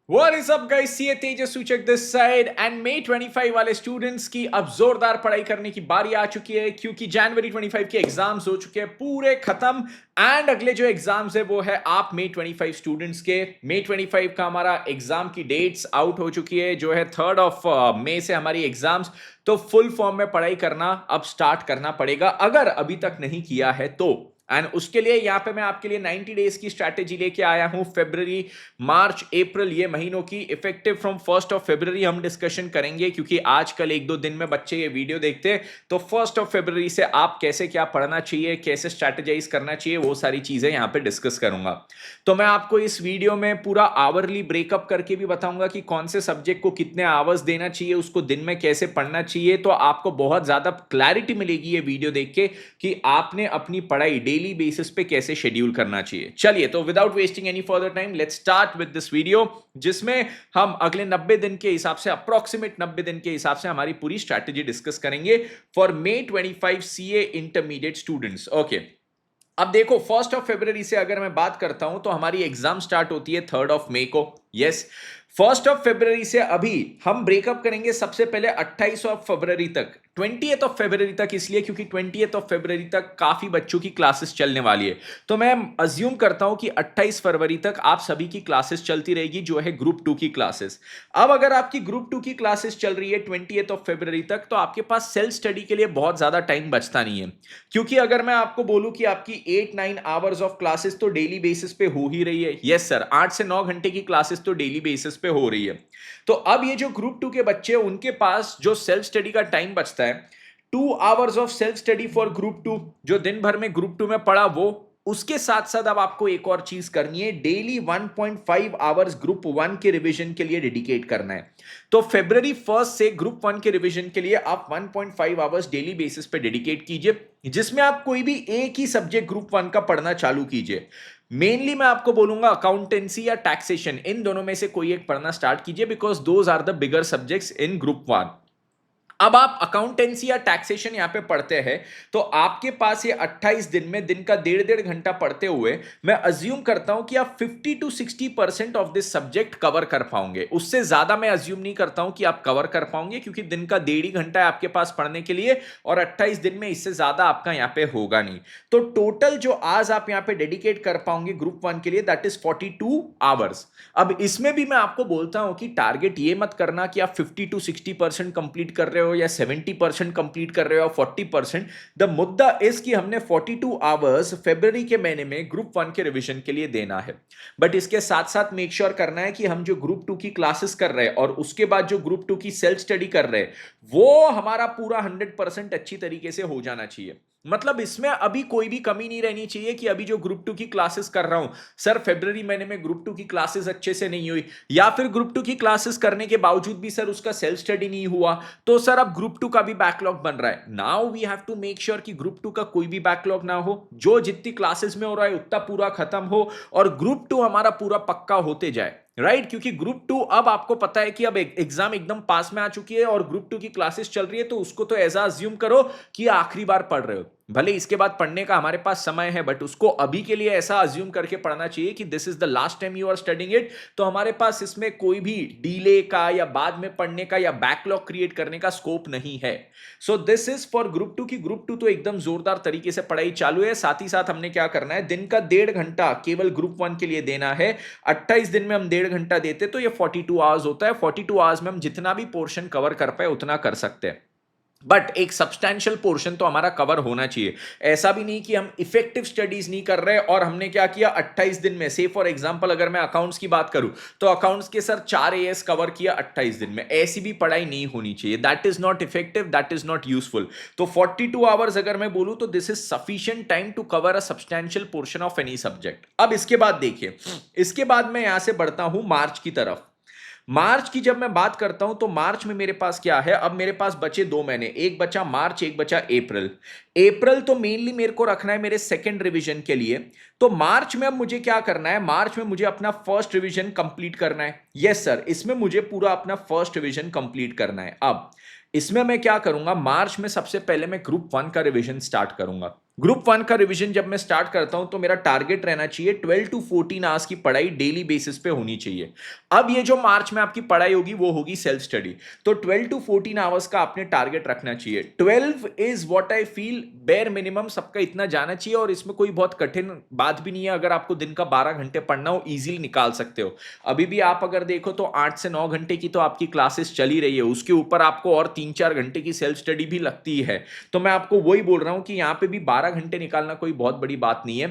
What is up guys, CA तेजस सूचक this side and मई 25 वाले students की अब जोरदार पढ़ाई करने की बारी आ चुकी है क्योंकि जनवरी 25 के एग्जाम्स हो चुके हैं पूरे खत्म। एंड अगले जो एग्जाम्स है वो है आप मई 25 स्टूडेंट्स के। मई 25 का हमारा एग्जाम की डेट्स आउट हो चुकी है, जो है 3rd ऑफ मई से हमारी एग्जाम्स। तो फुल फॉर्म में पढ़ाई करना अब स्टार्ट करना पड़ेगा अगर अभी तक नहीं किया है तो। एंड उसके लिए यहां पे मैं आपके लिए 90 डेज की स्ट्रैटेजी लेके आया हूं। फरवरी, मार्च, अप्रैल ये महीनों की effective from 1st of February हम डिस्कशन करेंगे, क्योंकि आजकल एक दो दिन में बच्चे ये वीडियो देखते हैं। तो 1st ऑफ फरवरी से आप कैसे क्या पढ़ना चाहिए, कैसे स्ट्रैटेजाइज करना चाहिए, वो सारी चीजें यहां पे डिस्कस करूंगा। तो मैं आपको इस वीडियो में पूरा आवरली ब्रेकअप करके भी बताऊंगा कि कौन से सब्जेक्ट को कितने आवर्स देना चाहिए, उसको दिन में कैसे पढ़ना चाहिए। तो आपको बहुत ज्यादा क्लैरिटी मिलेगी ये वीडियो देख के कि आपने अपनी पढ़ाई डेली बेसिस पे कैसे शेड्यूल करना चाहिए। चलिए, तो without wasting any further time let's start with this video, जिसमें हम अगले 90 दिन के हिसाब से, अप्रोक्सीमेट 90 दिन के हिसाब से हमारी पूरी स्ट्रैटेजी डिस्कस करेंगे for May 25 CA intermediate students. Okay, अब देखो 1st ऑफ फरवरी से अगर मैं बात करता हूं तो हमारी एग्जाम स्टार्ट होती है 3rd ऑफ मई को। यस, 1st ऑफ फरवरी से अभी हम ब्रेकअप करेंगे सबसे पहले 28 ऑफ फरवरी तक, 20th ऑफ फरवरी तक, इसलिए क्योंकि 20th ऑफ फरवरी तक काफी बच्चों की क्लासेस चलने वाली है। तो मैं अज्यूम करता हूं कि 28 फरवरी तक आप सभी की क्लासेस चलती रहेगी, जो है ग्रुप 2 की क्लासेस। अब अगर आपकी ग्रुप 2 की क्लासेस चल रही है 20th ऑफ फरवरी तक, तो आपके पास सेल्फ स्टडी के लिए बहुत ज्यादा टाइम बचता नहीं है। क्योंकि अगर मैं आपको बोलूं कि आपकी 8-9 आवर्स ऑफ क्लासेस तो डेली बेसिस पे हो ही रही है। यस सर, 8 से 9 घंटे की क्लासेस तो डेली बेसिस पे हो रही है। तो अब ये जो ग्रुप 2 के बच्चे हैं, उनके पास जो सेल्फ स्टडी का टाइम बचता है, 2 hours of self study for group 2, जो दिन भर में ग्रुप 2 में पढ़ा वो। उसके साथ साथ अब आपको एक और चीज करनी है, डेली 1.5 आवर्स ग्रुप 1 के रिवीजन के लिए डेडिकेट करना है। तो फरवरी 1st से ग्रुप 1 के रिवीजन के लिए आप 1.5 आवर्स डेली बेसिस पे डेडिकेट कीजिए, जिसमें आप कोई भी एक ही सब्जेक्ट ग्रुप 1 का पढ़ना चालू कीजिए। मेनली मैं आपको बोलूंगा अकाउंटेंसी या टैक्सेशन, इन दोनों में से कोई एक पढ़ना स्टार्ट कीजिए, because those are the bigger subjects in group 1। अब आप अकाउंटेंसी या टैक्सेशन यहां पे पढ़ते हैं, तो आपके पास ये 28 दिन में दिन का 1.5 घंटा पढ़ते हुए मैं अज्यूम करता हूं कि आप 50 to 60% of this subject cover कर पाओगे। उससे ज्यादा मैं अज्यूम नहीं करता हूं कि आप कवर कर पाओगे, क्योंकि दिन का 1.5 घंटा है आपके पास पढ़ने के लिए, और 28 दिन में इससे ज्यादा आपका यहां पे होगा नहीं। तो टोटल जो आज आप यहां पे डेडिकेट कर पाओगे ग्रुप 1 के लिए, दैट इज 42 आवर्स। अब इसमें भी मैं आपको बोलता हूं कि टारगेट ये मत करना कि आप 50 to 60% कंप्लीट कर रहे हो या 70% कंप्लीट कर रहे हो, 40%। द मुद्दा इस कि हमने 42 आवर्स फरवरी के महीने में ग्रुप 1 के रिवीजन के लिए देना है। बट इसके साथ साथ मेक श्योर करना है कि हम जो ग्रुप 2 की क्लासेस कर रहे हैं और उसके बाद जो ग्रुप 2 की सेल्फ स्टडी कर रहे हैं, वो हमारा पूरा 100% अच्छी तरीके से हो जाना चाहिए। मतलब इसमें अभी कोई भी कमी नहीं रहनी चाहिए कि अभी जो ग्रुप 2 की क्लासेस कर रहा हूं सर, फरवरी महीने में ग्रुप 2 की क्लासेस अच्छे से नहीं हुई, या फिर ग्रुप 2 की क्लासेस करने के बावजूद भी सर उसका सेल्फ स्टडी नहीं हुआ, तो सर अब ग्रुप 2 का भी बैकलॉग बन रहा है। Now we have to make sure कि ग्रुप 2 का कोई भी बैकलॉग ना हो, जो जितनी क्लासेस में हो रहा है उतना पूरा खत्म हो, और ग्रुप 2 हमारा पूरा पक्का होते जाए। राइट, क्योंकि ग्रुप 2 अब आपको पता है कि अब एग्जाम एकदम पास में आ चुकी है और ग्रुप 2 की क्लासेस चल रही है, तो उसको तो ऐसा अज्यूम करो कि आखिरी बार पढ़ रहे हो। भले इसके बाद पढ़ने का हमारे पास समय है, बट उसको अभी के लिए ऐसा अज्यूम करके पढ़ना चाहिए कि this is the last time you are studying it. तो हमारे पास इसमें कोई भी डीले का या बाद में पढ़ने का या बैकलॉग क्रिएट करने का स्कोप नहीं है। So this is for group 2 की ग्रुप 2 तो एकदम जोरदार तरीके से पढ़ाई चालू है। साथ ही साथ हमने क्या करना है, दिन का 1.5 घंटा केवल ग्रुप 1 के लिए देना है। 28 दिन में हम 1.5 घंटा देते तो ये 42 आवर्स होता है। 42 आवर्स में हम जितना भी पोर्शन कवर कर पाए उतना कर सकते हैं, बट एक सब्सटैंशियल पोर्शन तो हमारा कवर होना चाहिए। ऐसा भी नहीं कि हम इफेक्टिव स्टडीज नहीं कर रहे और हमने क्या किया 28 दिन में, से फॉर एग्जांपल अगर मैं अकाउंट्स की बात करूं तो अकाउंट्स के सर 4 एएस कवर किया 28 दिन में, ऐसी भी पढ़ाई नहीं होनी चाहिए। That is not effective, that is not useful. तो 42 आवर्स अगर मैं बोलूं तो this is sufficient time to cover a substantial portion of any subject. अब इसके बाद देखिए, इसके बाद मैं यहां से बढ़ता हूं मार्च की तरफ। मार्च की जब मैं बात करता हूं तो मार्च में मेरे पास क्या है, अब मेरे पास बचे 2 महीने, एक बचा मार्च, एक बचा अप्रैल। अप्रैल तो मेनली मेरे को रखना है मेरे सेकंड रिवीजन के लिए। तो मार्च में अब मुझे क्या करना है, मार्च में मुझे अपना फर्स्ट रिवीजन कंप्लीट करना है। यस सर, इसमें मुझे पूरा अपना फर्स्ट रिवीजन कंप्लीट करना है। अब इसमें मैं क्या करूंगा, मार्च में सबसे पहले मैं ग्रुप 1 का रिवीजन स्टार्ट करूंगा। ग्रुप वन का रिवीजन जब मैं स्टार्ट करता हूं तो मेरा टारगेट रहना चाहिए 12 टू 14 आवर्स की पढ़ाई डेली बेसिस पे होनी चाहिए। अब ये जो मार्च में आपकी पढ़ाई होगी वो होगी सेल्फ स्टडी, तो 12 टू 14 आवर्स का आपने टारगेट रखना चाहिए। 12 is what I feel bare minimum सबका इतना जाना चाहिए, और इसमें कोई बहुत कठिन बात भी नहीं है। अगर आपको दिन का 12 घंटे पढ़ना हो इजीली निकाल सकते हो। अभी भी आप अगर देखो तो 8 से 9 घंटे की तो आपकी क्लासेस चली रही है, उसके ऊपर आपको और 3-4 घंटे की सेल्फ स्टडी भी लगती है। तो मैं आपको वही बोल रहा हूं कि यहां पे भी 12 घंटे निकालना कोई बहुत बड़ी बात नहीं है।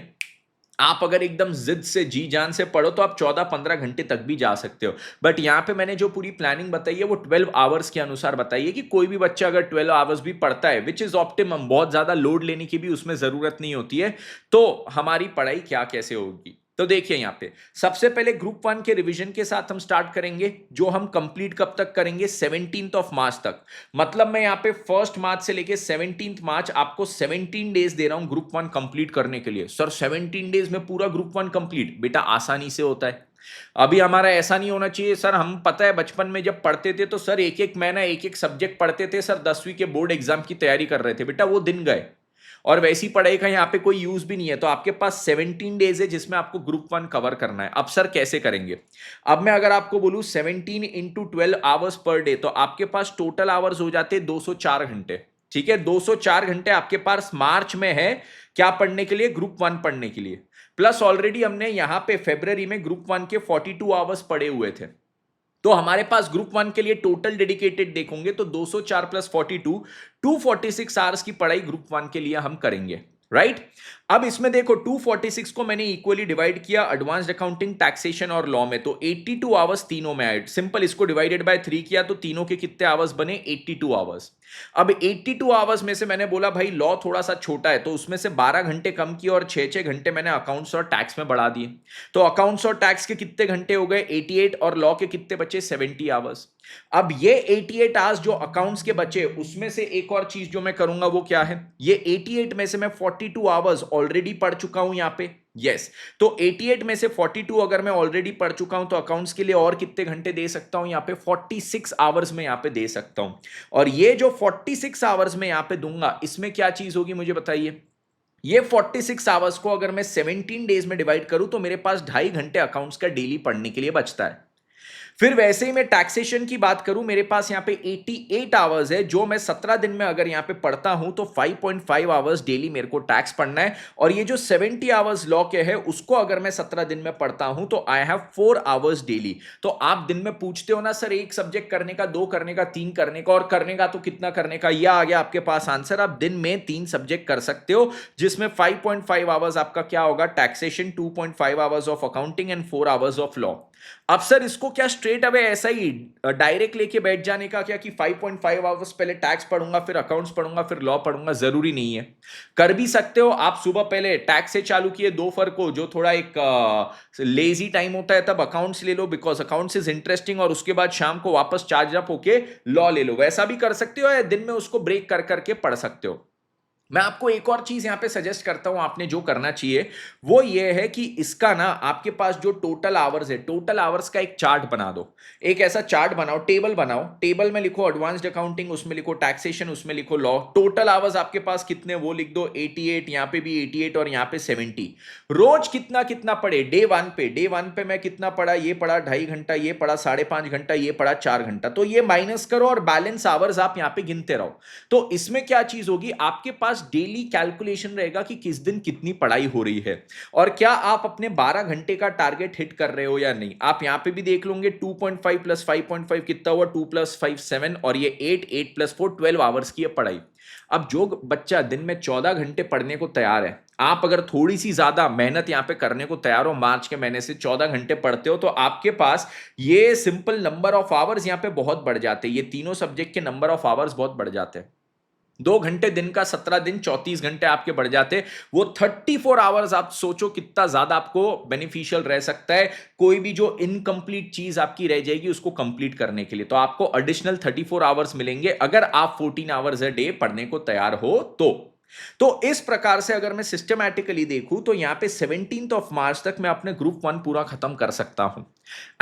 आप अगर एकदम जिद से जी जान से पढ़ो तो आप 14-15 घंटे तक भी जा सकते हो। बट यहां पे मैंने जो पूरी प्लानिंग बताई है वो 12 आवर्स के अनुसार बताई है कि कोई भी बच्चा अगर 12 आवर्स भी पढ़ता है, विच इज ऑप्टिमम, बहुत ज्यादा लोड लेने की भी उसमें जरूरत नहीं होती है, तो हमारी पढ़ाई क्या कैसे होगी। तो देखिए यहां पे सबसे पहले ग्रुप वन के रिवीजन के साथ हम स्टार्ट करेंगे, जो हम कंप्लीट कब तक करेंगे, 17 ऑफ मार्च तक। मतलब मैं यहां पे 1 मार्च से लेके 17 मार्च आपको 17 डेज दे रहा हूं ग्रुप वन कंप्लीट करने के लिए। सर 17 डेज में पूरा ग्रुप वन कंप्लीट? बेटा आसानी से होता है। अभी हमारा ऐसा नहीं होना चाहिए सर, हम पता है बचपन में जब पढ़ते थे तो सर एक एक महीना एक एक सब्जेक्ट पढ़ते थे सर, 10वीं के बोर्ड एग्जाम की तैयारी कर रहे थे। बेटा वो दिन गए, और वैसी पढ़ाई का यहाँ पे कोई यूज भी नहीं है। तो आपके पास 17 डेज है जिसमें आपको ग्रुप वन कवर करना है। अब सर कैसे करेंगे? अब मैं अगर आपको बोलूं 17 इंटू 12 आवर्स पर डे, तो आपके पास टोटल आवर्स हो जाते 204 घंटे। ठीक है, 204 घंटे आपके पास मार्च में है क्या पढ़ने के लिए, ग्रुप वन पढ़ने के लिए। प्लस ऑलरेडी हमने यहां पे फरवरी में ग्रुप वन के 42 आवर्स पढ़े हुए थे, तो हमारे पास ग्रुप वन के लिए टोटल डेडिकेटेड देखोगे तो 204 प्लस 42, 246 आवर्स की पढ़ाई ग्रुप वन के लिए हम करेंगे, राइट। अब इसमें देखो 246 को मैंने इक्वली डिवाइड किया एडवांस्ड अकाउंटिंग, टैक्सेशन और लॉ में, तो 82 आवर्स तीनों में ऐड, सिंपल इसको डिवाइडेड बाय 3 किया तो तीनों के कितने आवर्स बने, 82 आवर्स। अब 82 आवर्स में से मैंने बोला भाई लॉ थोड़ा सा छोटा है, तो उसमें से 12 घंटे कम किए और 6-6 घंटे मैंने अकाउंट्स और टैक्स में बढ़ा दिए। तो अकाउंट्स और टैक्स के कितने घंटे हो गए, 88, और लॉ के कितने बचे, 70 आवर्स। अब ये 88 आवर्स जो अकाउंट्स के बचे, उसमें से एक और चीज जो मैं करूंगा वो क्या है, ये 88 में से मैं 42 आवर्स ऑलरेडी पढ़ चुका हूं यहां पे, यस। तो 88 में से 42 अगर मैं ऑलरेडी पढ़ चुका हूं तो अकाउंट्स के लिए और कितने घंटे दे सकता हूं, यहां पे 46 आवर्स में यहां पे दे सकता हूं। और ये जो 46 आवर्स में यहां पे दूंगा, इसमें क्या चीज होगी मुझे बताइए। ये 46 आवर्स को अगर मैं 17 डेज में डिवाइड करूं तो मेरे पास 2.5 घंटे अकाउंट्स का डेली पढ़ने के लिए बचता है। फिर वैसे ही मैं टैक्सेशन की बात करूं, मेरे पास यहां पे 88 आवर्स है, जो मैं 17 दिन में अगर यहां पे पढ़ता हूं तो 5.5 आवर्स डेली मेरे को टैक्स पढ़ना है। और ये जो 70 आवर्स लॉ के है, उसको अगर मैं 17 दिन में पढ़ता हूं तो आई हैव 4 आवर्स डेली। तो आप दिन में पूछते हो ना सर एक सब्जेक्ट करने का, 2 करने का, 3 करने का, और करने का तो कितना करने का, यह आ गया आपके पास आंसर। आप दिन में 3 सब्जेक्ट कर सकते हो, जिसमें 5.5 आवर्स आपका क्या होगा, taxation, 2.5 hours of accounting and 4 hours of law. अब सर इसको क्या स्ट्रेट अवे ऐसा ही डायरेक्ट लेके बैठ जाने का क्या कि 5.5 आवर्स पहले टैक्स पढ़ूंगा फिर अकाउंट्स पढ़ूंगा फिर लॉ पढ़ूंगा, जरूरी नहीं है। कर भी सकते हो आप, सुबह पहले टैक्स से चालू किए, दोपहर को जो थोड़ा एक लेजी टाइम होता है तब अकाउंट्स ले लो बिकॉज अकाउंट्स इज इंटरेस्टिंग, और उसके बाद शाम को वापस चार्ज अप होके लॉ ले लो, वैसा भी कर सकते हो, या दिन में उसको ब्रेक कर करके पढ़ सकते हो। मैं आपको एक और चीज यहां पे सजेस्ट करता हूं, आपने जो करना चाहिए वो ये है कि इसका ना आपके पास जो टोटल आवर्स है, टोटल आवर्स का एक चार्ट बना दो। एक ऐसा चार्ट बनाओ, टेबल बनाओ, टेबल में लिखो एडवांस्ड अकाउंटिंग, उसमें लिखो टैक्सेशन, उसमें लिखो लॉ। टोटल आवर्स आपके पास कितने वो लिख दो, 88, यहां पे भी 88 और यहां पे 70। रोज कितना कितना पढ़े, डे वन पे मैं कितना पढ़ा, ये पढ़ा 2.5 घंटा, ये पढ़ा 5.5 घंटा, ये पढ़ा 4 घंटा। तो ये माइनस करो और बैलेंस आवर्स आप यहां पे गिनते रहो। तो इसमें क्या चीज होगी, आपके पास डेली कैलकुलेशन रहेगा कि किस दिन कितनी पढ़ाई हो रही है और क्या आप अपने 12 घंटे का टारगेट हिट कर रहे हो या नहीं। आप यहां पे भी देख लोगे 2.5 प्लस 5.5 कितना हुआ, 2 प्लस 5 7, और ये 8 प्लस 4 12 आवर्स की है पढ़ाई। अब जो बच्चा दिन में 14 घंटे पढ़ने को तैयार है, आप अगर थोड़ी सी ज्यादा मेहनत यहां पे करने को तैयार हो, मार्च के महीने से 14 घंटे पढ़ते हो, तो आपके पास ये सिंपल नंबर ऑफ आवर्स यहां पे बहुत बढ़ जाते हैं। ये तीनों सब्जेक्ट के नंबर ऑफ आवर्स बहुत बढ़ जाते हैं। 2 घंटे दिन का, 17 दिन 34 घंटे आपके बढ़ जाते। वो 34 आवर्स आप सोचो कितना ज्यादा आपको बेनिफिशियल रह सकता है, कोई भी जो इनकम्प्लीट चीज आपकी रह जाएगी उसको कंप्लीट करने के लिए। तो आपको एडिशनल 34 आवर्स मिलेंगे अगर आप 14 आवर्स अ डे पढ़ने को तैयार हो तो। तो इस प्रकार से अगर मैं सिस्टमैटिकली देखूं तो यहां पे 17th ऑफ मार्च तक मैं अपने ग्रुप वन पूरा खत्म कर सकता हूं।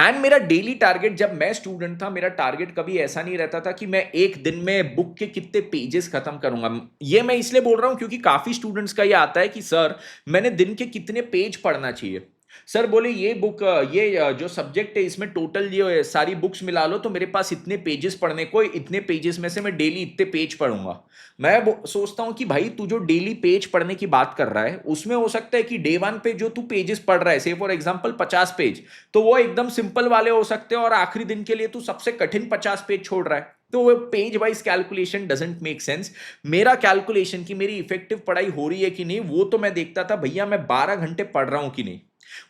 एंड मेरा डेली टारगेट, जब मैं स्टूडेंट था मेरा टारगेट कभी ऐसा नहीं रहता था कि मैं एक दिन में बुक के कितने पेजेस खत्म करूंगा। ये मैं इसलिए बोल रहा हूं क्योंकि काफी स्टूडेंट्स का ये आता है कि सर मैंने दिन के कितने पेज पढ़ना चाहिए। सर बोले ये बुक, ये जो सब्जेक्ट है इसमें टोटल ये सारी बुक्स मिला लो तो मेरे पास इतने पेजेस पढ़ने को, इतने पेजेस में से मैं डेली इतने पेज पढ़ूंगा। मैं सोचता हूं कि भाई तू जो डेली पेज पढ़ने की बात कर रहा है उसमें हो सकता है कि डे वन पे जो तू पेजेस पढ़ रहा है, से फॉर एग्जांपल 50 पेज, तो वो एकदम सिंपल वाले हो सकते हैं और आखिरी दिन के लिए तू सबसे कठिन 50 पेज छोड़ रहा है। तो वो page wise calculation doesn't make sense. मेरा कैलकुलेशन की मेरी इफेक्टिव पढ़ाई हो रही है कि नहीं वो तो मैं देखता था, भैया मैं 12 घंटे पढ़ रहा हूं कि नहीं,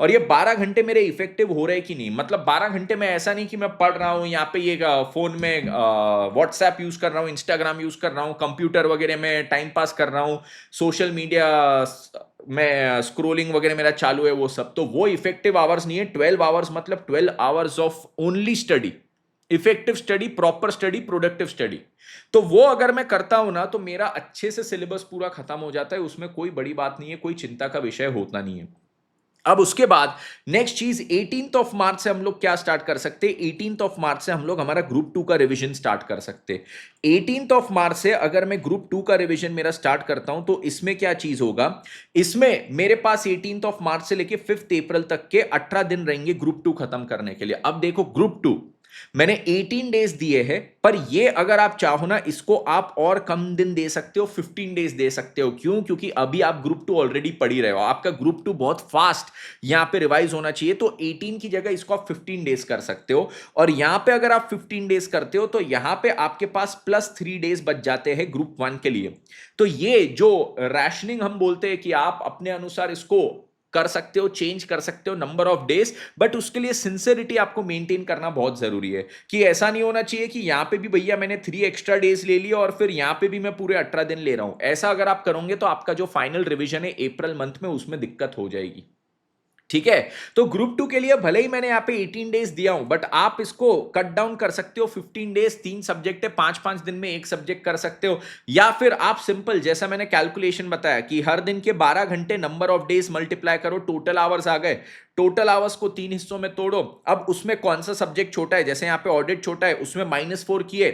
और ये 12 घंटे मेरे इफेक्टिव हो रहे कि नहीं। मतलब 12 घंटे में ऐसा नहीं कि मैं पढ़ रहा हूं यहाँ पे ये फोन में व्हाट्सएप यूज कर रहा हूं, इंस्टाग्राम यूज कर रहा हूं, कंप्यूटर वगैरह में टाइम पास कर रहा हूं, सोशल मीडिया में स्क्रोलिंग वगैरह मेरा चालू है, वो सब तो वो इफेक्टिव आवर्स नहीं है। 12 आवर्स मतलब 12 hours of only study, effective study, proper study, productive study. तो वो अगर मैं करता हूं ना तो मेरा अच्छे से सिलेबस पूरा खत्म हो जाता है, उसमें कोई बड़ी बात नहीं है, कोई चिंता का विषय होता नहीं है। अब उसके बाद नेक्स्ट चीज 18th ऑफ मार्च से हम लोग क्या स्टार्ट कर सकते हैं, 18th ऑफ मार्च से हम लोग हमारा ग्रुप टू का रिवीजन स्टार्ट कर सकते हैं। 18th ऑफ मार्च से अगर मैं ग्रुप टू का रिवीजन मेरा स्टार्ट करता हूं तो इसमें क्या चीज होगा, इसमें मेरे पास 18th ऑफ मार्च से लेके 5th अप्रैल तक के 18 दिन रहेंगे ग्रुप टू खत्म करने के लिए। अब देखो ग्रुप टू मैंने 18 डेज दिए हैं, पर ये अगर आप चाहो ना इसको आप और कम दिन दे सकते हो, 15 डेज दे सकते हो। क्यों? क्योंकि अभी आप ग्रुप टू ऑलरेडी पढ़ ही रहे हो, आपका ग्रुप टू बहुत फास्ट यहां पे रिवाइज होना चाहिए। तो 18 की जगह इसको आप 15 डेज कर सकते हो, और यहां पे अगर आप 15 डेज करते हो तो यहां पे आपके पास +3 डेज बच जाते हैं ग्रुप वन के लिए। तो ये जो रैशनिंग हम बोलते हैं कि आप अपने अनुसार इसको कर सकते हो, चेंज कर सकते हो नंबर ऑफ डेज, बट उसके लिए सिंसेरिटी आपको मेंटेन करना बहुत जरूरी है। कि ऐसा नहीं होना चाहिए कि यहां पे भी भैया मैंने 3 एक्स्ट्रा डेज ले लिए और फिर यहां पे भी मैं पूरे 18 दिन ले रहा हूं। ऐसा अगर आप करोगे तो आपका जो फाइनल रिवीजन है अप्रैल मंथ में उसमें दिक्कत हो जाएगी। ठीक है, तो ग्रुप टू के लिए भले ही मैंने यहां पे 18 डेज दिया हूं, बट आप इसको कट डाउन कर सकते हो 15 डेज। 3 सब्जेक्ट है, 5-5 दिन में एक सब्जेक्ट कर सकते हो, या फिर आप सिंपल जैसा मैंने कैलकुलेशन बताया कि हर दिन के 12 घंटे नंबर ऑफ डेज मल्टीप्लाई करो, टोटल आवर्स आ गए। टोटल आवर्स को 3 हिस्सों में तोड़ो, अब उसमें कौन सा सब्जेक्ट छोटा है, जैसे यहाँ पे ऑडिट छोटा है उसमें -4 किए,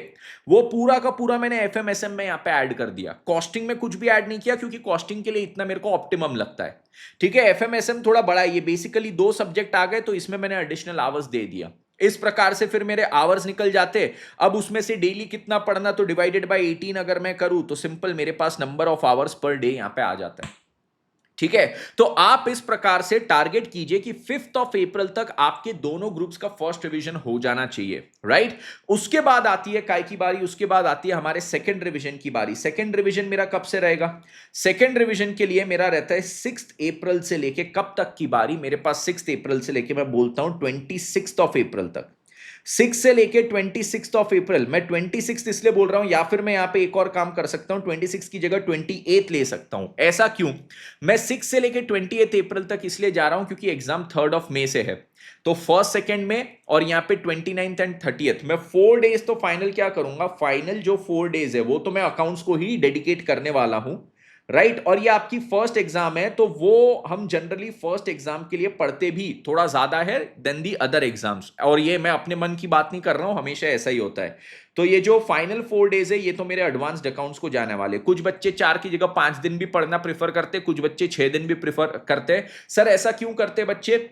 वो पूरा का पूरा मैंने एफएमएसएम में यहाँ पे ऐड कर दिया। कॉस्टिंग में कुछ भी ऐड नहीं किया क्योंकि कॉस्टिंग के लिए इतना मेरे को ऑप्टिमम लगता है। ठीक है, एफएमएसएम थोड़ा बड़ा है, ये बेसिकली 2 सब्जेक्ट आ गए तो इसमें मैंने एडिशनल आवर्स दे दिया। इस प्रकार से फिर मेरे आवर्स निकल जाते। अब उसमें से डेली कितना पढ़ना, तो डिवाइडेड बाय 18 अगर मैं करूं तो सिंपल मेरे पास number of hours per day यहां पे आ जाता है। ठीक है, तो आप इस प्रकार से टारगेट कीजिए कि 5th ऑफ अप्रैल तक आपके दोनों ग्रुप्स का फर्स्ट रिवीजन हो जाना चाहिए, राइट। उसके बाद आती है काय की बारी, उसके बाद आती है हमारे सेकंड रिवीजन की बारी। सेकंड रिवीजन मेरा कब से रहेगा, सेकंड रिवीजन के लिए मेरा रहता है 6th अप्रैल से लेके कब तक की बारी, मेरे पास 6th अप्रैल से लेके मैं बोलता हूं 26th ऑफ अप्रैल तक। 6 से लेके 26th ऑफ अप्रैल, मैं 26 इसलिए बोल रहा हूं, या फिर मैं यहां पे एक और काम कर सकता हूं, 26 की जगह 28 ले सकता हूं। ऐसा क्यों, मैं 6 से लेके 28 अप्रैल तक इसलिए जा रहा हूं क्योंकि एग्जाम 3rd ऑफ मई से है। तो फर्स्ट सेकंड में और यहां पे 29th एंड 30th, मैं 4 डेज तो फाइनल क्या करूंगा, फाइनल जो 4 डेज है वो तो मैं अकाउंट्स को ही डेडिकेट करने वाला हूं, राइट। और ये आपकी फर्स्ट एग्जाम है तो वो हम जनरली फर्स्ट एग्जाम के लिए पढ़ते भी थोड़ा ज्यादा है देन दी अदर एग्जाम्स, और ये मैं अपने मन की बात नहीं कर रहा हूं, हमेशा ऐसा ही होता है। तो ये जो फाइनल 4 डेज है ये तो मेरे एडवांस्ड अकाउंट्स को जाने वाले। कुछ बच्चे 4 की जगह 5 दिन भी पढ़ना प्रेफर करते, कुछ बच्चे 6 दिन भी प्रेफर करते। सर ऐसा क्यों करते बच्चे,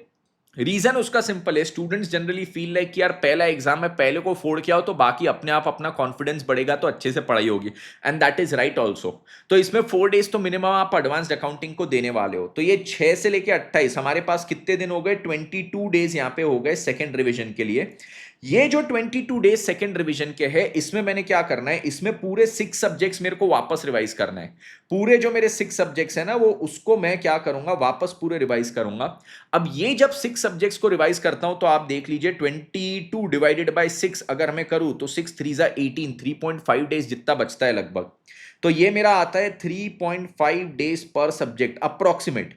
रीजन उसका सिंपल है, स्टूडेंट्स जनरली फील लाइक कि यार पहला एग्जाम है, पहले को फोड़ के आओ तो बाकी अपने आप अपना कॉन्फिडेंस बढ़ेगा तो अच्छे से पढ़ाई होगी, and that is right also. तो इसमें 4 डेज तो मिनिमम आप एडवांस्ड अकाउंटिंग को देने वाले हो। तो ये 6 से लेके 28 हमारे पास कितने दिन हो गए, 22 डेज यहाँ पे हो गए सेकेंड रिविजन के लिए। ये जो 22 डेज सेकेंड रिवीजन के हैं इसमें मैंने क्या करना है, इसमें पूरे 6 सब्जेक्ट्स मेरे को वापस रिवाइज करना है। पूरे जो मेरे 6 सब्जेक्ट्स है ना वो उसको मैं क्या करूंगा, वापस पूरे रिवाइज करूंगा। अब ये जब 6 सब्जेक्ट्स को रिवाइज करता हूं तो आप देख लीजिए 22 डिवाइडेड बाय 6 अगर मैं करूं तो 6 3 जा 18, 3.5 डेज जितना बचता है लगभग। तो ये मेरा आता है 3.5 डेज पर सब्जेक्ट अप्रोक्सीमेट।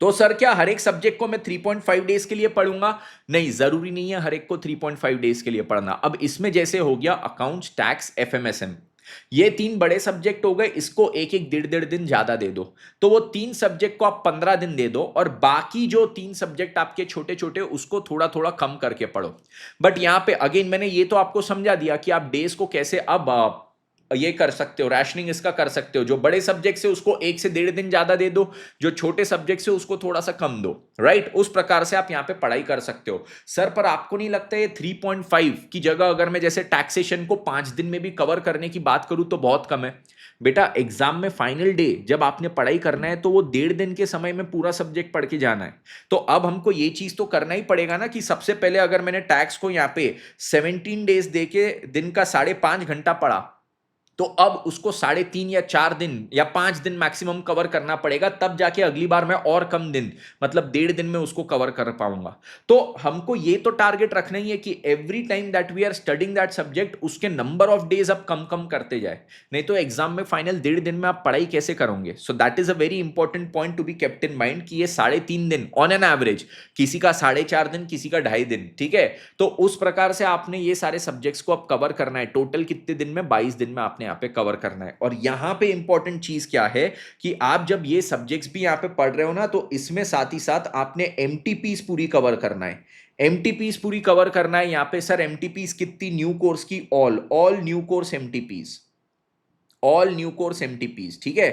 तो सर क्या हर एक सब्जेक्ट को मैं 3.5 डेज के लिए पढ़ूंगा, नहीं जरूरी नहीं है हर एक को 3.5 डेज के लिए पढ़ना। अब इसमें जैसे हो गया अकाउंट्स, टैक्स, एफएमएसएम, ये 3 बड़े सब्जेक्ट हो गए, इसको एक एक डेढ़ डेढ़ दिन ज्यादा दे दो, तो वो 3 सब्जेक्ट को आप 15 दिन दे दो, और बाकी जो 3 सब्जेक्ट आपके छोटे छोटे उसको थोड़ा थोड़ा कम करके पढ़ो। बट यहां पे अगेन मैंने ये तो आपको समझा दिया कि आप डेज को कैसे अब ये कर सकते हो, रैशनिंग इसका कर सकते हो। जो बड़े सब्जेक्ट से उसको 1 से 1.5 दिन ज्यादा दे दो, जो छोटे सब्जेक्ट से उसको थोड़ा सा कम दो, राइट? उस प्रकार से आप यहां पे पढ़ाई कर सकते हो। सर पर आपको नहीं लगता ये 3.5 की जगह अगर मैं जैसे टैक्सेशन को 5 दिन में भी कवर करने की बात करूं तो बहुत कम है? बेटा एग्जाम में फाइनल डे जब आपने पढ़ाई करना है तो वो 1.5 दिन के समय में पूरा सब्जेक्ट पढ़ के जाना है। तो अब हमको ये चीज तो करना ही पड़ेगा ना कि सबसे पहले अगर मैंने टैक्स को यहाँ पे 17 डेज देके दिन का 5.5 घंटा पढ़ा, तो अब उसको 3.5 या 4 दिन या 5 दिन मैक्सिमम कवर करना पड़ेगा, तब जाके अगली बार मैं और कम दिन मतलब 1.5 दिन में उसको कवर कर पाऊंगा। तो हमको ये तो टारगेट रखना ही है कि every time that we are studying that subject उसके नंबर ऑफ डेज अब कम कम करते जाए, नहीं तो एग्जाम में फाइनल 1.5 दिन में आप पढ़ाई कैसे करोगे? So that is a very important point to be kept in mind कि ये 3.5 दिन ऑन एन एवरेज, किसी का 4.5 दिन, किसी का 2.5 दिन, ठीक है? तो उस प्रकार से आपने ये सारे सब्जेक्ट्स को अब कवर करना है। टोटल कितने दिन में? 22 दिन में आपने यहाँ पे कवर करना है। और यहां पे इंपॉर्टेंट चीज क्या है कि आप जब ये सब्जेक्ट्स भी यहां पे पढ़ रहे हो ना, तो इसमें साथ ही साथ आपने एमटीपीज पूरी कवर करना है। एमटीपीज पूरी कवर करना है यहां पे। सर एमटीपीज कितनी? न्यू कोर्स की all new course MTPs, all new course MTPs, ठीक है?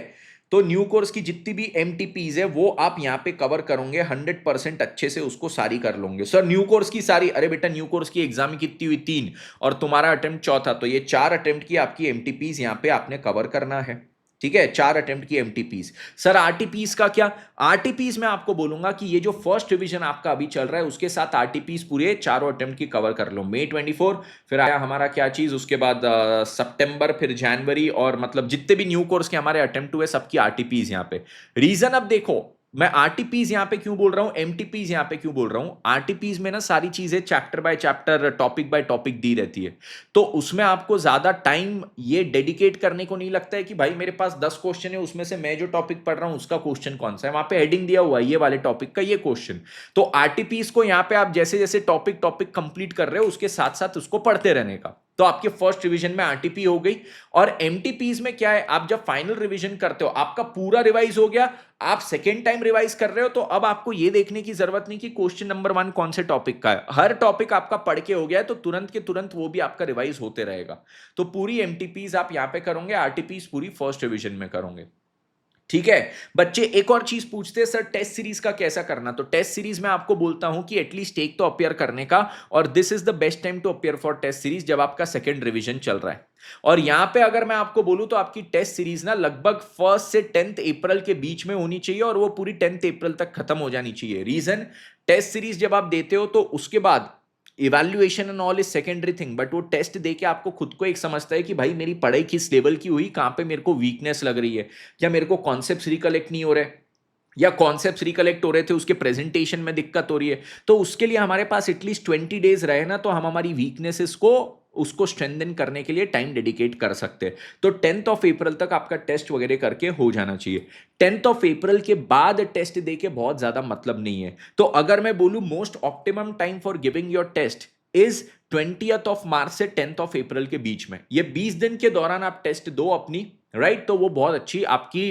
तो न्यू कोर्स की जितनी भी एमटीपीज है वो आप यहां पे कवर करोगे 100% अच्छे से, उसको सारी कर लोगे। सर न्यू कोर्स की सारी? अरे बेटा न्यू कोर्स की एग्जाम कितनी हुई? 3, और तुम्हारा अटेम्प्ट चौथा, तो ये 4 अटेम्प्ट की आपकी एमटीपीज यहां पे आपने कवर करना है, ठीक है? 4 अटेम्प्ट की एमटीपीज। सर आरटीपीज का क्या? आरटीपीज में आपको बोलूंगा कि ये जो फर्स्ट रिवीजन आपका अभी चल रहा है उसके साथ आरटीपीज पूरे चारों अटेम्प्ट की कवर कर लो। May 24, फिर आया हमारा क्या चीज, उसके बाद सितंबर, फिर जनवरी, और मतलब जितने भी न्यू कोर्स के हमारे अटेम्प्ट हुए सबकी आरटीपीज यहाँ पे। रीजन अब देखो, मैं आरटीपीज यहां पे क्यों बोल रहा हूं, एमटीपीज यहां पे क्यों बोल रहा हूं? आरटीपीज में ना सारी चीजें chapter by chapter, topic by topic दी रहती है, तो उसमें आपको ज्यादा टाइम ये डेडिकेट करने को नहीं लगता है कि भाई मेरे पास 10 क्वेश्चन है, उसमें से मैं जो टॉपिक पढ़ रहा हूं उसका क्वेश्चन कौन सा है, वहां पे हेडिंग दिया हुआ है ये वाले टॉपिक का ये क्वेश्चन। तो आरटीपीज को यहां पे आप जैसे जैसे टॉपिक टॉपिक कंप्लीट कर रहे हो उसके साथ साथ उसको पढ़ते रहने का, तो आपके फर्स्ट रिवीजन में आरटीपी हो गई। और एमटीपीज में क्या है, आप जब फाइनल रिवीजन करते हो आपका पूरा रिवाइज हो गया, आप सेकेंड टाइम रिवाइज कर रहे हो, तो अब आपको यह देखने की जरूरत नहीं कि क्वेश्चन नंबर 1 कौन से टॉपिक का है। हर टॉपिक आपका पढ़ के हो गया है, तो तुरंत के तुरंत वो भी आपका रिवाइज होते रहेगा। तो पूरी एमटीपीज आप यहां पे करोगे, आरटीपीज पूरी फर्स्ट रिवीजन में करोगे, ठीक है? बच्चे एक और चीज पूछते हैं, सर टेस्ट सीरीज का कैसा करना? तो टेस्ट सीरीज में आपको बोलता हूं कि एटलीस्ट एक तो अपियर करने का, और this is the best time to appear for test series जब आपका सेकंड रिवीजन चल रहा है। और यहां पे अगर मैं आपको बोलूं तो आपकी टेस्ट सीरीज ना लगभग 1 से 10 अप्रैल के बीच में होनी चाहिए, और वो पूरी 10 अप्रैल तक खत्म हो जानी चाहिए। रीजन, टेस्ट सीरीज जब आप देते हो तो उसके बाद evaluation and all is secondary thing, but वो टेस्ट देके आपको खुद को एक समझता है कि भाई मेरी पढ़ाई किस लेवल की हुई, कहां पे मेरे को वीकनेस लग रही है, या मेरे को कॉन्सेप्ट्स रिकलेक्ट नहीं हो रहे, या कॉन्सेप्ट्स रिकलेक्ट हो रहे थे उसके प्रेजेंटेशन में दिक्कत हो रही है। तो उसके लिए हमारे पास एटलीस्ट 20 डेज रहे ना, तो हम हमारी वीकनेसेस को उसको स्ट्रेंथन करने के लिए टाइम डेडिकेट कर सकते हैं। तो 10 अप्रैल तक आपका टेस्ट वगैरह करके हो जाना चाहिए। 10 अप्रैल के बाद टेस्ट देके बहुत ज्यादा मतलब नहीं है। तो अगर मैं बोलूं most optimum time for giving your test is 20 March से 10 अप्रैल के बीच में। ये 20 दिन के दौरान आप टेस्ट दो अपनी, राइट? तो वो बहुत अच्छी आपकी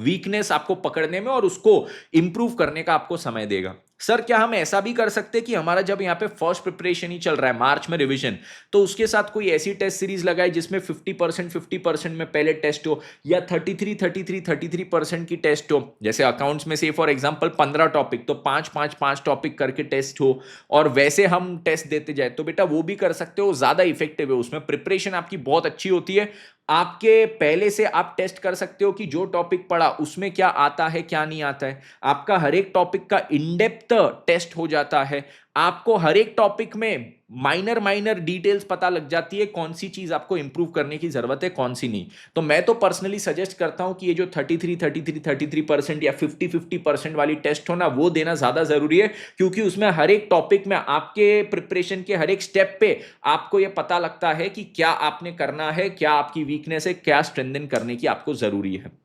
वीकनेस आपको पकड़ने में और उसको इंप्रूव करने का आपको समय देगा। सर क्या हम ऐसा भी कर सकते हैं कि हमारा जब यहाँ पे फर्स्ट प्रिपरेशन ही चल रहा है, मार्च में रिवीजन, तो उसके साथ कोई ऐसी टेस्ट सीरीज लगाए जिसमें 50% में पहले टेस्ट हो, या 33% की टेस्ट हो? जैसे अकाउंट्स में से फॉर एग्जांपल 15 टॉपिक, तो 5 टॉपिक करके टेस्ट हो, और वैसे हम टेस्ट देते जाए, तो बेटा वो भी कर सकते हो, ज्यादा इफेक्टिव है, उसमें प्रिपरेशन आपकी बहुत अच्छी होती है। आपके पहले से आप टेस्ट कर सकते हो कि जो टॉपिक पढ़ा उसमें क्या आता है क्या नहीं आता है। आपका हर एक टॉपिक का इन डेप्थ टेस्ट हो जाता है। आपको हर एक टॉपिक में माइनर डिटेल्स पता लग जाती है, कौन सी चीज आपको इंप्रूव करने की जरूरत है, कौन सी नहीं। तो मैं तो पर्सनली सजेस्ट करता हूं कि ये जो 33% या 50% वाली टेस्ट हो ना, वो देना ज्यादा जरूरी है, क्योंकि उसमें हर एक टॉपिक में आपके प्रिपरेशन के हर एक स्टेप पे आपको ये पता लगता है कि क्या आपने करना है, क्या आपकी वीकनेस है, क्या स्ट्रेंथन करने की आपको जरूरी है।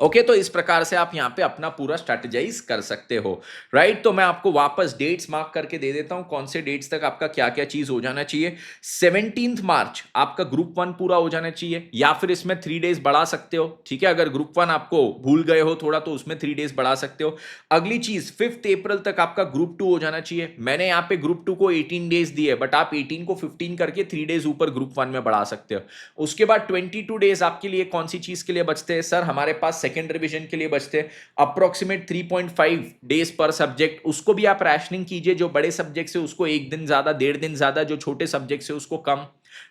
ओके तो इस प्रकार से आप यहां पे अपना पूरा स्ट्रेटेजाइज कर सकते हो, राइट। तो मैं आपको वापस डेट्स मार्क करके दे देता हूं कौन से डेट्स तक आपका क्या क्या चीज हो जाना चाहिए। 17 मार्च आपका ग्रुप 1 पूरा हो जाना चाहिए, या फिर इसमें 3 डेज बढ़ा सकते हो, ठीक है। अगर ग्रुप 1 आपको भूल गए हो थोड़ा तो उसमें 3 डेज बढ़ा सकते हो। अगली चीज 5 अप्रैल तक आपका ग्रुप 2 हो जाना चाहिए। मैंने यहाँ पे ग्रुप 2 को 18 डेज दिए, बट आप 18 को 15 करके 3 डेज ऊपर ग्रुप 1 में बढ़ा सकते हो। उसके बाद 22 डेज आपके लिए कौन सी चीज के लिए बचते हैं सर? हमारे पास सेकेंड रिवीजन के लिए बचते हैं अप्रोक्सीमेट 3.5 डेज पर सब्जेक्ट। उसको भी आप रैशनिंग कीजिए, जो बड़े सब्जेक्ट से उसको एक दिन ज्यादा, 1.5 दिन ज्यादा, जो छोटे सब्जेक्ट से उसको कम,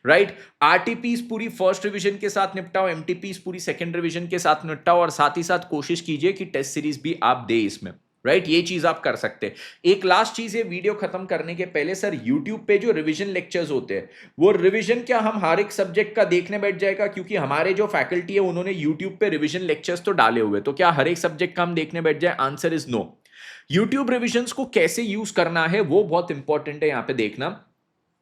राइट। आरटीपीस पूरी फर्स्ट रिवीजन के साथ निपटाओ, एमटीपीस पूरी सेकंड रिवीजन के साथ निपटाओ, और साथ ही साथ कोशिश कीजिए कि टेस्ट सीरीज भी आप दे इसमें, राइट। ये चीज आप कर सकते हैं। एक लास्ट चीज है वीडियो खत्म करने के पहले, सर यूट्यूब पे जो रिवीजन लेक्चर्स होते हैं वो रिवीजन क्या हम हर एक सब्जेक्ट का देखने बैठ जाएगा? क्योंकि हमारे जो फैकल्टी है उन्होंने यूट्यूब पे रिवीजन लेक्चर्स तो डाले हुए, तो क्या हर एक सब्जेक्ट का हम देखने बैठ जाए? Answer is no. YouTube revisions को कैसे यूज करना है वो बहुत इंपॉर्टेंट है यहां पे देखना।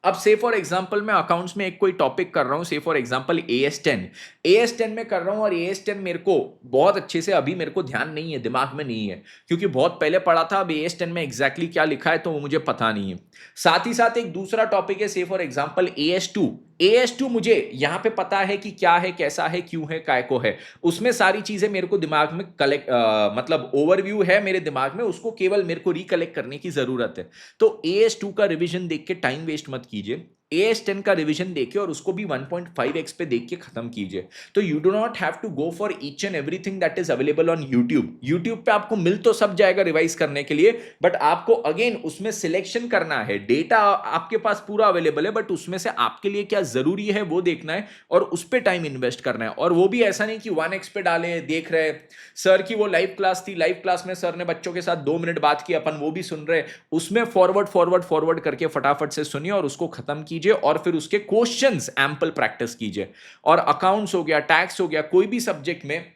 अब से फॉर एग्जांपल मैं अकाउंट्स में एक कोई टॉपिक कर रहा हूं, से फॉर एग्जांपल AS10 में कर रहा हूं, और AS10 मेरे को बहुत अच्छे से अभी मेरे को ध्यान नहीं है, दिमाग में नहीं है, क्योंकि बहुत पहले पढ़ा था। अब AS10 में एग्जैक्टली क्या लिखा है तो वो मुझे पता नहीं है। साथ ही साथ एक दूसरा टॉपिक है से फॉर एग्जांपल AS2 मुझे यहां पे पता है कि क्या है, कैसा है, क्यों है, काय को है। उसमें सारी चीजें मेरे को दिमाग में कलेक्ट, मतलब ओवरव्यू है मेरे दिमाग में, उसको केवल मेरे को रिकलेक्ट करने की जरूरत है। तो AS2 का रिवीजन देख के टाइम वेस्ट मत कीजिए, AS10 का रिवीजन देखिए और उसको भी 1.5x पे देख के खत्म कीजिए। तो you do not have to go for each and everything that is available on YouTube पे आपको मिल तो सब जाएगा रिवाइज करने के लिए, बट आपको अगेन उसमें सिलेक्शन करना है। डेटा आपके पास पूरा अवेलेबल है, बट उसमें से आपके लिए क्या जरूरी है वो देखना है, और उस पर टाइम इन्वेस्ट करना है। और वो भी ऐसा नहीं कि 1x पे डाले देख रहे। सर की वो लाइव क्लास थी, लाइव क्लास में सर ने बच्चों के साथ 2 मिनट बात की, अपन वो भी सुन रहे, उसमें फॉरवर्ड फॉरवर्ड फॉरवर्ड करके फटाफट से सुनिए और उसको खत्म कीजिए, और फिर उसके क्वेश्चंस एम्पल प्रैक्टिस कीजिए। और अकाउंट्स हो गया, टैक्स हो गया, कोई भी सब्जेक्ट में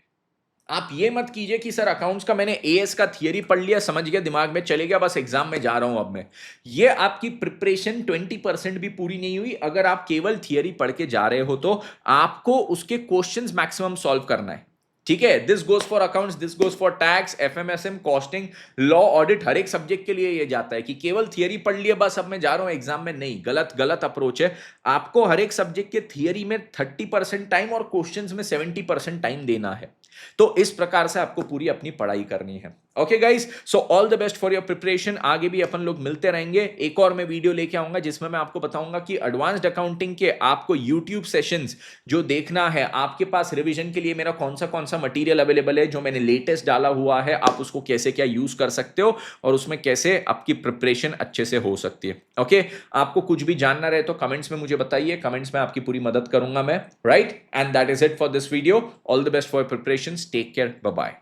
आप ये मत कीजिए कि सर अकाउंट्स का मैंने एएस का थियरी पढ़ लिया, समझ गया, दिमाग में चले गया, बस एग्जाम में जा रहा हूं अब मैं। ये आपकी प्रिपरेशन 20% भी पूरी नहीं हुई। अगर आप केवल थियरी पढ़ के जा रहे हो तो आपको उसके क्वेश्चंस मैक्सिमम सॉल्व करना है, ठीक है। This goes for accounts, this goes for tax, FMSM, costing, law, audit, हर एक सब्जेक्ट के लिए ये जाता है कि केवल थियरी पढ़ लिया बस अब मैं जा रहा हूं एग्जाम में। नहीं, गलत गलत अप्रोच है। आपको हर एक सब्जेक्ट के थियरी में 30% टाइम और क्वेश्चंस में 70% टाइम देना है। तो इस प्रकार से आपको पूरी अपनी पढ़ाई करनी है। Okay guys, so all the best for your preparation. आगे भी अपन लोग मिलते रहेंगे। एक और मैं वीडियो लेके आऊंगा जिसमें मैं आपको बताऊंगा कि एडवांस्ड अकाउंटिंग के आपको यूट्यूब सेशंस जो देखना है, आपके पास रिवीजन के लिए मेरा कौन सा मटेरियल अवेलेबल है जो मैंने लेटेस्ट डाला हुआ है, आप उसको कैसे क्या यूज कर सकते हो और उसमें कैसे आपकी प्रिपरेशन अच्छे से हो सकती है। ओके, आपको कुछ भी जानना रहे तो कमेंट्स में मुझे बताइए, कमेंट्स में आपकी पूरी मदद करूंगा मैं, right. And that is it for this video. All the best for preparation, take care, bye bye.